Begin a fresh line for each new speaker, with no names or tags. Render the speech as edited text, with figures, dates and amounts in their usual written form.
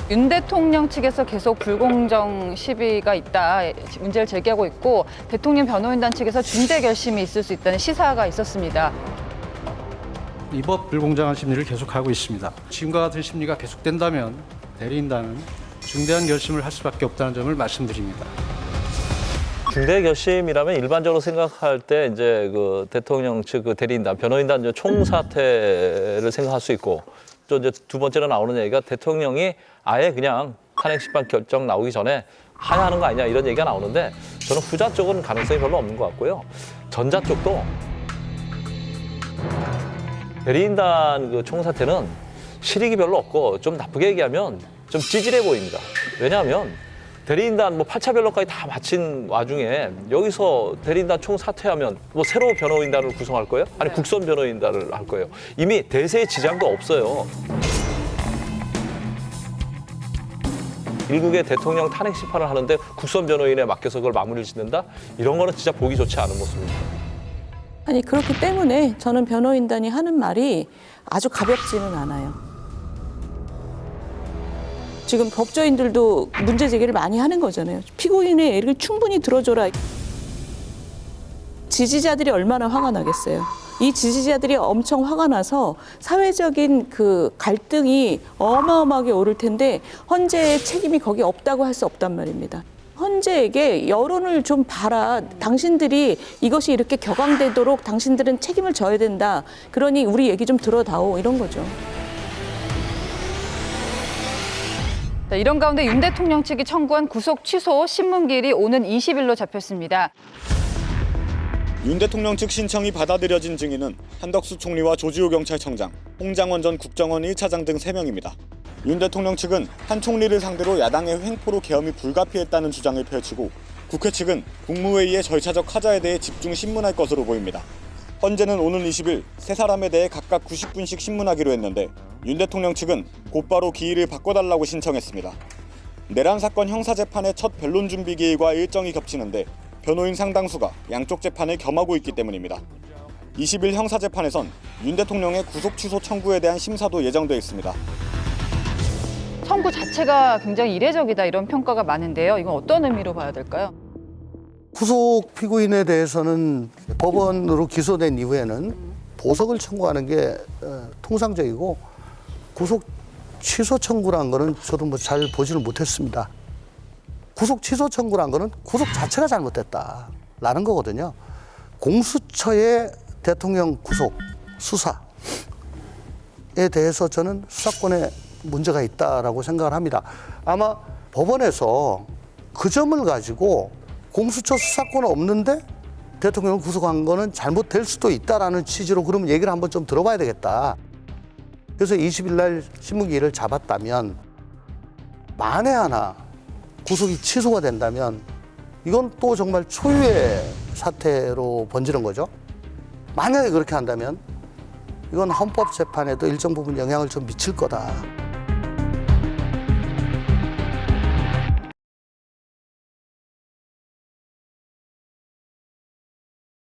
윤 대통령 측에서 계속 불공정 시비가 있다, 문제를 제기하고 있고 대통령 변호인단 측에서 중대 결심이 있을 수 있다는 시사가 있었습니다.
이 법 불공정한 심리를 계속하고 있습니다. 지금과 같은 심리가 계속된다면 대리인단은 중대한 결심을 할 수밖에 없다는 점을 말씀드립니다.
중대 결심이라면 일반적으로 생각할 때 이제 그 대통령 측 그 대리인단, 변호인단 총사퇴를 생각할 수 있고, 또 이제 두 번째로 나오는 얘기가 대통령이 아예 그냥 탄핵 심판 결정 나오기 전에 하야하는 거 아니냐 이런 얘기가 나오는데 저는 후자 쪽은 가능성이 별로 없는 것 같고요. 전자 쪽도 대리인단 그 총사퇴는 실익이 별로 없고 좀 나쁘게 얘기하면 좀 찌질해 보입니다. 왜냐하면 대리인단 뭐 8차 변론까지 다 마친 와중에 여기서 대리인단 총사퇴하면 뭐 새로 변호인단을 구성할 거예요? 아니 국선 변호인단을 할 거예요. 이미 대세의 지장도 없어요. 일국의 대통령 탄핵 심판을 하는데 국선 변호인에 맡겨서 그걸 마무리를 짓는다? 이런 거는 진짜 보기 좋지 않은 모습입니다.
아니 그렇기 때문에 저는 변호인단이 하는 말이 아주 가볍지는 않아요. 지금 법조인들도 문제 제기를 많이 하는 거잖아요. 피고인의 얘기를 충분히 들어줘라. 지지자들이 얼마나 화가 나겠어요. 이 지지자들이 엄청 화가 나서 사회적인 그 갈등이 어마어마하게 오를 텐데 헌재의 책임이 거기 없다고 할 수 없단 말입니다. 헌재에게 여론을 좀 봐라. 당신들이 이것이 이렇게 격앙되도록 당신들은 책임을 져야 된다. 그러니 우리 얘기 좀 들어다오. 이런 거죠.
자, 이런 가운데 윤 대통령 측이 청구한 구속 취소 신문기일이 오는 20일로 잡혔습니다.
윤 대통령 측 신청이 받아들여진 증인은 한덕수 총리와 조지호 경찰청장, 홍장원 전 국정원 1차장 등 3명입니다. 윤 대통령 측은 한 총리를 상대로 야당의 횡포로 계엄이 불가피했다는 주장을 펼치고 국회 측은 국무회의의 절차적 하자에 대해 집중 신문할 것으로 보입니다. 헌재는 오는 20일 세 사람에 대해 각각 90분씩 신문하기로 했는데 윤 대통령 측은 곧바로 기일을 바꿔달라고 신청했습니다. 내란 사건 형사재판의 첫 변론 준비 기일과 일정이 겹치는데 변호인 상당수가 양쪽 재판을 겸하고 있기 때문입니다. 20일 형사재판에선 윤 대통령의 구속 취소 청구에 대한 심사도 예정돼 있습니다.
청구 자체가 굉장히 이례적이다 이런 평가가 많은데요. 이건 어떤 의미로 봐야 될까요?
구속 피고인에 대해서는 법원으로 기소된 이후에는 보석을 청구하는 게 통상적이고 구속 취소 청구란 거는 저도 뭐 잘 보지를 못했습니다. 구속 취소 청구란 거는 구속 자체가 잘못됐다라는 거거든요. 공수처의 대통령 구속 수사에 대해서 저는 수사권에 문제가 있다라고 생각을 합니다. 아마 법원에서 그 점을 가지고 공수처 수사권은 없는데 대통령을 구속한 거는 잘못될 수도 있다라는 취지로 그러면 얘기를 한번 좀 들어봐야 되겠다. 그래서 20일 날 신문기일을 잡았다면 만에 하나 구속이 취소가 된다면 이건 또 정말 초유의 사태로 번지는 거죠. 만약에 그렇게 한다면 이건 헌법재판에도 일정 부분 영향을 좀 미칠 거다.